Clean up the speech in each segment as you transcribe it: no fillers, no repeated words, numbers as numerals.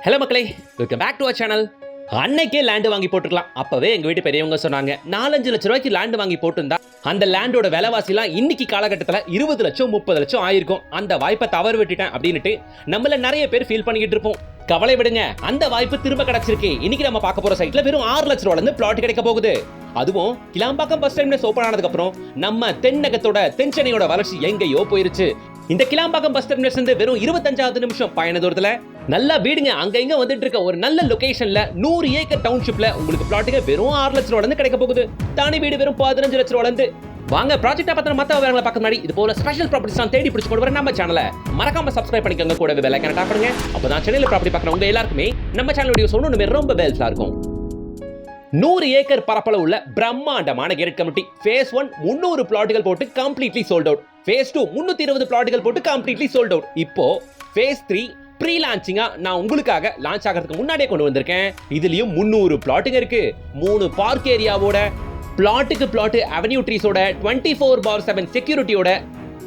Hello மக்களே, welcome back to our channel. அன்னைக்கே land வாங்கி போட்டுக்கலாம். அப்பவே எங்க வீட்டு பெரியவங்க சொன்னாங்க 4-5 லட்சம் ரூபாய்க்கு லேண்டு வாங்கி போட்டுருந்தா அந்த லேண்டோட விலைவாசிலாம் இன்னைக்கு காலகட்டத்தில் 20 லட்சம் 30 லட்சம் ஆயிருக்கும். அந்த வாய்ப்பை தவறு விட்டுட்டேன் அப்படின்ட்டு நம்மள நிறைய பேர் ஃபீல் பண்ணிக்கிட்டு இருப்போம். கவலை விடுங்க, அந்த வாய்ப்பு திரும்ப கிடைச்சிருக்கு. இன்னைக்கு நம்ம பார்க்க போற சைட்ல வெறும் 6 லட்சம் ரூபாயில இருந்து பிளாட் கிடைக்க போகுது. அதுவும் கிளாம்பாக்கம் பஸ் டைம்ல ஓபன் ஆனதுக்கு அப்புறம் நம்ம தென்னகத்தோட தென்சென்னையோட வளர்ச்சி எங்கேயோ போயிருச்சு. இந்த கிளாம்பாக்கம் பஸ் டெர்மினஸ் இருந்து வெறும் 25 நிமிஷம் பயண தூரத்துல நல்லா வீடுங்க அங்க இங்க வந்துட்டு இருக்க ஒரு நல்ல லொகேஷன்ல 100 ஏக்கர் டவுன்ஷிப்ல உங்களுக்கு பிளாட்டுக்கு வெறும் 6 லட்சம் ரூபாயில இருந்து கிடைக்க போகுது. தானி வீடு வெறும் 15 லட்சம் ரூபாயில இருந்து. வாங்க ப்ராஜெக்ட்டை பத்தின மத்த விவரங்களை பார்க்க முன்னாடி இது போல ஸ்பெஷல் ப்ராப்பர்ட்டிஸ் தேடி பிடிச்சு கொண்டு வர நம்ம சேனலை மறக்காம சப்ஸ்கிரைப் பண்ணிக்கோங்க. கூட பெல் ஐகானை டாப் பண்ணுங்க. அப்பதான் சேனல்ல ப்ராப்பர்ட்டி பார்க்குற உங்க எல்லாருக்குமே நம்ம சேனல் வீடியோஸ் ஒண்ணுமே ரொம்ப பெல்ஸா இருக்கும். 100 ஏக்கர் பரப்பளவு உள்ள பிரம்மாண்டமான கேட் கமிட்டி ஃபேஸ் 1 300 பிளாட்டுகள் போட்டு கம்ப்ளீட்லி சோல்ட் அவுட். ஃபேஸ் 2 320 பிளாட்டுகள் போட்டு கம்ப்ளீட்லி சோல்ட் அவுட். இப்போ ஃபேஸ் 3 ப்ரீ லான்ச்சிங்கா நான் உங்களுக்காக லான்ச் ஆகிறதுக்கு முன்னாடியே கொண்டு வந்திருக்கேன். இதுலயும் 300 பிளாட்டுங்க இருக்கு. 3 பார்க் ஏரியாவோட பிளாட்டுக்கு பிளாட் அவென்யூ ட்ரீஸோட 24/7 செக்யூரிட்டியோட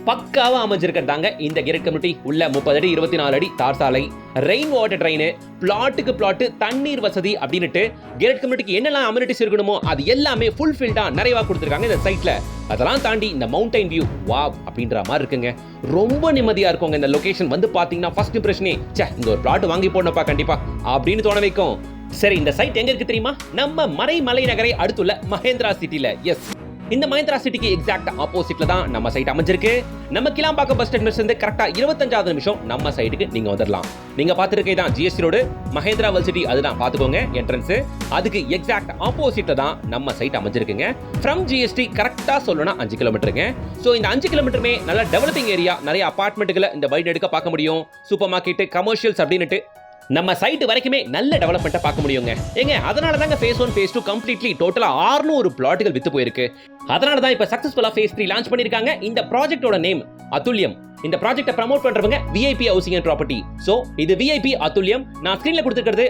பக்காவா அமைஞ்சிருக்கிறதாங்க இந்த கேட் கமிட்டி. உள்ள 30 அடி 24 அடி தார் சாலை, ரெயின் வாட்டர் ட்ரெயின், பிளாட்டுக்கு பிளாட் தண்ணீர் வசதி அப்படின்னுட்டு கேட் கமிட்டிக்கு என்னெல்லாம் அம்யூனிட்டிஸ் இருக்கணுமோ அது எல்லாமே ஃபுல்ஃபில்டா நிறைவா கொடுத்துருக்காங்க இந்த சைட்ல. அதெல்லாம் தாண்டி இந்த மவுண்டைன் வியூ வாவ் அப்படின்ற மாதிரி இருக்குங்க. ரொம்ப நிம்மதியா இருக்குங்க. இந்த லொகேஷன் வந்து பாத்தீங்கன்னா ஃபர்ஸ்ட் இம்ப்ரெஷனே இங்க ஒரு பிளாட் வாங்கி போடணும்ப்பா கண்டிப்பா அப்படின்னு தோண வைக்கும். சரி, இந்த சைட் எங்க இருக்கு தெரியுமா? நம்ம மறை நகரை அடுத்துள்ள மகேந்திரா சிட்டில. எஸ், இந்த மஹேந்திரா சிட்டிக்கு எக்ஸாக்ட் ஆப்போசிட்ல தான் நம்ம சைட் அமைஞ்சிருக்கு. நம்ம கிளாம்பாக்கம் பஸ் ஸ்டாண்ட்ல இருந்து கரெக்டா 25 நிமிஷம் நம்ம சைட்டுக்கு நீங்க வந்துடலாம். நீங்க பாத்துருக்கே தான் GST road Mahindra world city, அதுதான் பாத்துக்கோங்க என்ட்ரன்ஸ். அதுக்கு எக்ஸாக்ட் ஆப்போசிட்ல தான் நம்ம சைட் அமைஞ்சிருக்குங்க. ஃப்ரம் ஜிஎஸ்டி கரெக்டா சொல்லணும்னா 5 கிலோமீட்டருங்க. சோ இந்த 5 கிலோமீட்டருமே நல்ல டெவலப்பிங் ஏரியா, நிறைய அபார்ட்மெண்ட்டுகளை இந்த வைட் எடுக்க பார்க்க முடியும். சூப்பர் மார்க்கெட், கமர்ஷியல்ஸ் அப்படின்னுட்டு நம்ம சைட் வரைக்குமே நல்ல டெவலப்மெண்ட்டை பார்க்க முடியுங்க. அதனால தாங்க ஃபேஸ் 1 ஃபேஸ் 2 கம்ப்ளீட்லி டோட்டலா 600 பிளாட்டுகள் வித்து போயிருக்கு. அதனால தான் இப்ப சக்சஸ்ஃபுல்லா ஃபேஸ் 3 லான்ச் பண்ணிருக்காங்க. இந்த ப்ராஜெக்ட்டோட நேம் அதுல்யம். இந்த ப்ராஜெக்ட்டை ப்ரமோட் பண்றவங்க VIP housing and property. So இது விஐபி அதுல்யம். நான் ஸ்கிரீன்ல கொடுத்திருக்கிறது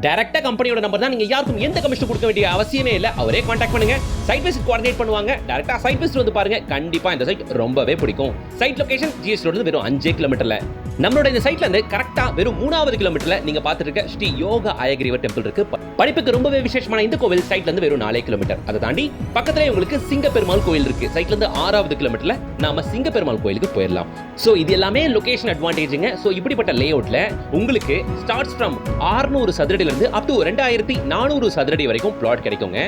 டைரக்டா கம்பெனியோட நம்பர் தான். நீங்க யாருக்கும் எந்த கமிஷன் கொடுக்க வேண்டிய அவசியமே இல்ல. அவரே கான்டாக்ட் பண்ணுங்க. சைட் விசிட் கோஆர்டினேட் பண்ணுவாங்க. டைரக்டா சைட் விசிட் வந்து பாருங்க. கண்டிப்பா இந்த சைட் ரொம்பவே பிடிக்கும். சைட் லொகேஷன் ஜிஎஸ் ரோட்ல வெறும் 5 கிலோமீட்டர்ல. நம்மளோட இந்த சைட்ல இருந்து கரெக்டா வெறும் 3வது கிலோமீட்டர்ல நீங்க பாத்துட்டு இருக்க ஸ்ரீ யோக அயகிரிவர் டெம்பிள் இருக்கு. படிப்புக்கு ரொம்பவே விசேஷமான இந்த கோவில் சைட்ல இருந்து வெறும் 4 கிலோமீட்டர். அதை தாண்டி பக்கத்துல உங்களுக்கு சிங்கப்பெருமாள் கோயில் இருக்கு. சைட்ல இருந்து 6வது கிலோமீட்டர்ல நாம சிங்கப்பெருமாள் கோயிலுக்கு போயிடலாம். சோ இது எல்லாமே லொகேஷன் அட்வான்டேஜ்ங்க. சோ இப்படிப்பட்ட லேஅவுட்ல உங்களுக்கு ஸ்டார்ட்ஸ் ஃப்ரம் 600 சதுரடியில இருந்து அப் டு 2400 சதுரடி வரைக்கும் பிளாட் கிடைக்குங்க.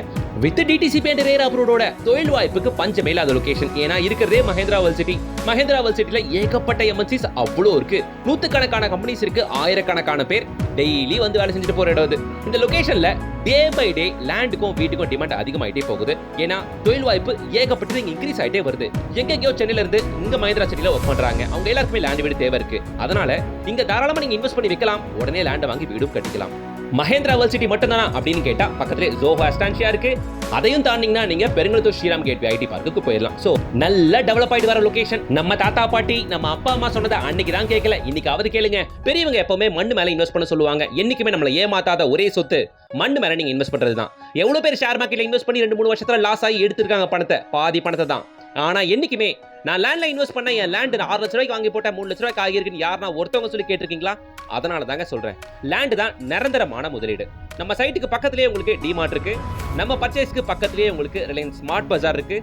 வித் டிடிசிபி அண்ட் ரேரா அப்ரூவோட தொழில் வாய்ப்புக்கு பஞ்சமே இல்லாத லொகேஷன். ஏன்னா இருக்கிறதே Mahindra world city. Mahindra world சிட்டில ஏகப்பட்ட எம்என்சிஸ் அவ்வளோ இருக்கு. நூத்துக்கணக்கான கம்பெனிஸ் இருக்கு. ஆயிரக்கணக்கான பேர் டெய்லி வந்து வேலை செஞ்சுட்டு போற இடம் இது. இந்த லொகேஷன்ல டே பை டே லேண்டுக்கும் வீட்டுக்கும் டிமாண்ட் அதிகமாயிட்டே போகுது. ஏன்னா தொழில் வாய்ப்பு ஏகப்பட்டது இங்க இன்க்ரீஸ் ஆயிட்டே வருது. எங்கெங்கயோ சென்னையில இருந்து இங்க மஹேந்திரா சிட்டில ஒர்க் பண்றாங்க. அவங்க எல்லாருக்குமே லேண்ட் வீடு தேவை இருக்கு. அதனால இங்க தாராளமா நீங்க இன்வெஸ்ட் பண்ணி வைக்கலாம். உடனே லேண்ட் வாங்கி வீடும் கட்டிக்கலாம். மஹேந்திரா வேர்ல்ட் சிட்டி மட்டும் தானா அப்படின்னு கேட்டா பக்கத்துல ஜோஹோ அஸ்டான்ஷியா இருக்கு. அதையும் தாண்டிங்கன்னா நீங்க பெருங்குளத்தூர் ஸ்ரீராம் கேட்வே ஐடி பார்க்குக்கு போயிடலாம். சோ நல்ல டெவலப் ஆயிட்டு வர லொகேஷன். நம்ம தாத்தா பாட்டி நம்ம அப்பா அம்மா சொன்னதை அன்னைக்கு தான் கேட்கல, இன்னைக்காவது கேளுங்க. பெரியவங்க எப்பவுமே மண்ணு மேல இன்வெஸ்ட் பண்ண சொல்லுவாங்க. என்னைக்குமே நம்மள ஏமாத்தாத ஒரே சொத்து மண்ணு மேல நீங்க இன்வெஸ்ட் பண்றது தான். எவ்வளவு பேர் ஷேர் மார்க்கெட்ல இன்வெஸ்ட் பண்ணி 2-3 வருஷத்துல லாஸ் ஆகி எடுத்திருக்காங்க பணத்தை, பாதி பணத்தை தான். ஆனா என்னைக்குமே நான் லேண்ட்ல இன்வெஸ்ட் பண்ண என் லேண்ட் 6 லட்சம் ரூபாய்க்கு வாங்கி போட்டேன் 3 லட்சம் ரூபாய்க்கு ஆகியிருக்குன்னு யாருன்னா ஒருத்தவங்க சொல்லி கேட்டிருக்கீங்களா? அதனால தாங்க சொல்றேன், லேண்ட் தான் நிரந்தரமான முதலீடு. நம்ம சைட்டுக்கு பக்கத்திலேயே உங்களுக்கு டிமார்ட் இருக்கு. நம்ம பர்ச்சேஸ்க்கு பக்கத்திலேயே உங்களுக்கு ரிலையன்ஸ் ஸ்மார்ட் பஜார் இருக்கு.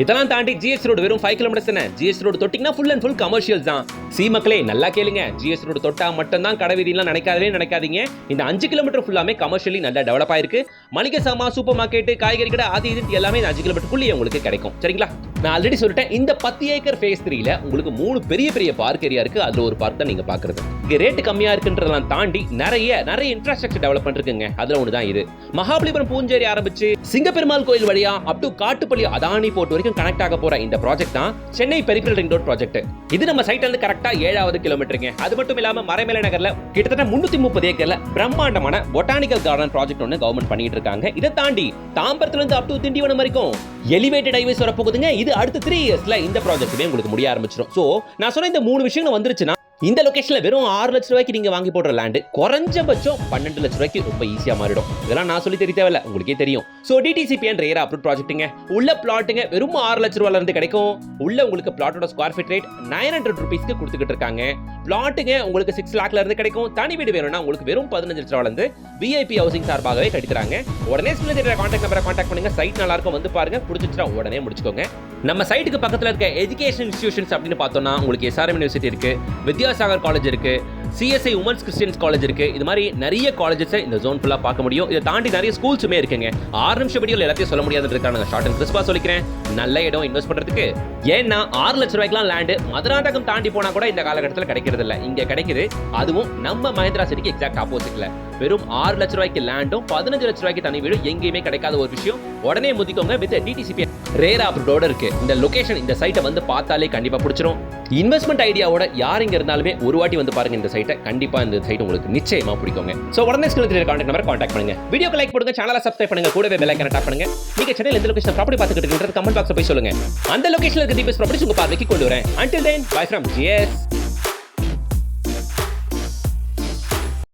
இதெல்லாம் தாண்டி ஜிஎஸ் ரோடு வெறும் 5 கிலோமீட்டர்ஸ் தானே. ஜிஎஸ் ரோடு தொட்டிங்கன்னா ஃபுல் அண்ட் ஃபுல் கமர்ஷியல்ஸ் தான். சி மக்களே நல்லா கேளுங்க, ஜிஎஸ் ரோடு தொட்டா மட்டும் தான் கடை வீதியெல்லாம் நினைக்காதீங்க. இந்த 5 கிலோமீட்டர் ஃபுல்லாமே கமர்ஷியலி நல்லா டெவலப் ஆயிருக்கு. மளிகை சாமா, சூப்பர் மார்க்கெட், காய்கறி கடை, அது இது எல்லாமே 5 கிலோமீட்டருக்குள்ளேயே உங்களுக்கு கிடைக்கும். சரிங்களா? நான் ஆல்ரெடி சொல்லிட்டேன், இந்த 10 ஏக்கர் ஃபேஸ் 3ல உங்களுக்கு 3 பெரிய பார்க் ஏரியா இருக்கு. அதுல ஒரு பார்க் தான் நீங்க பாக்குறது. இங்க ரேட் கம்மியா இருக்குன்றதெல்லாம் தாண்டி நிறைய இன்ஃப்ராஸ்ட்ரக்சர் டெவலப்மெண்ட் இருக்குங்க. அதுல ஒண்ணுதான் இது. மகாபலிபுரம் பூஞ்சேரி ஆரம்பிச்சு சிங்கப்பெருமாள் கோயில் வழியா up to Kattupalli Adani port வரைக்கும் கனெக்ட் ஆக போற இந்த ப்ராஜெக்ட் தான் Chennai peripheral ring road project. இது நம்ம சைட்ல இருந்து கரெக்டா 7வது கிலோமீட்டருங்க. அது மட்டும் இல்லாம மறைமலை நகர்ல கிட்டத்தட்ட 330 ஏக்கர்ல பிரம்மாண்டமான பொட்டானிக்கல் கார்டன் ப்ராஜெக்ட் ஒன்னு கவர்மெண்ட் பண்ணிட்டு இருக்காங்க. இதை தாண்டி தாம்பரத்துல இருந்து அப் டு திண்டிவனம் வரைக்கும் எலிவேட்டட் ஹைவேஸ் வரப்போகுதுங்க. இது அடுத்த 3 இயர்ஸ்ல இந்த ப்ராஜெக்ட்டுமே உங்களுக்கு முடிய ஆரம்பிச்சிடும். சோ நான் சொன்ன இந்த 3 விஷயங்கள் வந்துருச்சுன்னா இந்த லொகேஷன்ல வெறும் 6 லட்ச ரூபாய்க்கு நீங்க வாங்கி போடுற லேண்ட் குறைஞ்சபட்சம் 12 லட்ச ரூபாய்க்கு ரொம்ப ஈஸியா மாறிடும். இதெல்லாம் நான் சொல்லி தெரிய தேவையில்ல, உங்களுக்கே தெரியும். So DTCP and RERA approve ப்ராஜெக்ட்டுங்க. உள்ள பிளாட்டுங்க வெறும் 6 லட்ச ரூபாயில இருந்து கிடைக்கும். உள்ள உங்களுக்கு பிளாட்டோட ஸ்கொயர் ஃபீட் ரேட் 900 ரூபீஸ்க்கு கொடுத்துக்கிட்டு இருக்காங்க. பிளாட்டுங்க உங்களுக்கு 6 லாக்ல இருந்து கிடைக்கும். தனி வீடு வேணும்னா உங்களுக்கு வெறும் 15 லட்ச ரூபாயில இருந்து விஐபி ஹவுசிங் சார்பாகவே கட்டித்தராங்க. உடனே ஸ்கிரீன்ல தெரியற கான்டாக்ட் நம்பரை கான்டாக்ட் பண்ணுங்க. சைட் நல்லா இருக்கும், வந்து பாருங்க. பிடிச்சிட்டா உடனே முடிச்சுக்கோங்க. நம்ம சைட்டுக்கு பக்கத்துல இருக்க எஜுகேஷன் இன்ஸ்டிடியூஷன்ஸ் அப்படின்னு பார்த்தோம்னா உங்களுக்கு எஸ்ஆர்எம் யூனிவர்சிட்டி இருக்கு, வித்யாசாகர் காலேஜ் இருக்கு, சிஎஸ்ஐ உமன்ஸ் கிறிஸ்டியன்ஸ் காலேஜ் இருக்கு. இது மாதிரி நிறைய காலேஜஸ் இந்த ஜோன் ஃபுல்லா பார்க்க முடியும். இதை தாண்டி நிறைய ஸ்கூல்ஸுமே இருக்குங்க. 6 நிமிஷம் வீடியோல எல்லாத்தையும் சொல்ல முடியாதுன்றதுக்கான ஷார்ட் அண்ட் கிறிஸ்பா சொல்லிக்கிறேன். நல்ல இடம் இன்வெஸ்ட் பண்றதுக்கு. ஏன்னா 6 லட்ச ரூபாய்க்குலாம் லேண்ட் மதுராந்தகம் தாண்டி போனா கூட இந்த காலகட்டத்தில் கிடைக்கிறது இல்ல. இங்க கிடைக்குது, அதுவும் நம்ம மஹிந்திரா சிட்டிக்கு எக்ஸாக்ட் ஆப்போசிட்ல. வெறும் 6 லட்ச ரூபாய்க்கு லேண்டும் 15 லட்ச ரூபாய்க்கு தனி வீடும் எங்கேயுமே கிடைக்காத ஒரு விஷயம். உடனே முதிக்கோங்க. வித் டிடிசிபி ரேரா அப்ரூவோட இருக்கு. இந்த லொகேஷன், இந்த சைட்டை வந்து பார்த்தாலே கண்டிப்பா பிடிச்சிரும். இன்வெஸ்ட்மெண்ட் ஐடியாவோட யார் இங்க இருந்தாலுமே ஒரு வாட்டி வந்து பாருங்க இந்த சைட்டை. கண்டிப்பா இந்த சைட் உங்களுக்கு நிச்சயமா பிடிக்குங்க. சோ உடனே ஸ்கிரீன்ல கான்டாக்ட் நம்பரை கான்டாக்ட் பண்ணுங்க. வீடியோக்கு லைக் போடுங்க, சேனலை சப்ஸ்கிரைப் பண்ணுங்க, கூடவே பெல் ஐகானை டாப் பண்ணுங்க. நீங்க சென்னையில எந்த லொகேஷன் ப்ராப்பர்ட்டி பார்த்துக்கிட்டு இருக்கீங்கன்றது கமெண்ட் பாக்ஸ்ல போய் சொல்லுங்க. அந்த லொகேஷன்ல இருக்க தீபஸ் ப்ராப்பர்ட்டிஸ் உங்க பார்வைக்கு கொண்டு வரேன். Until then, bye from GS.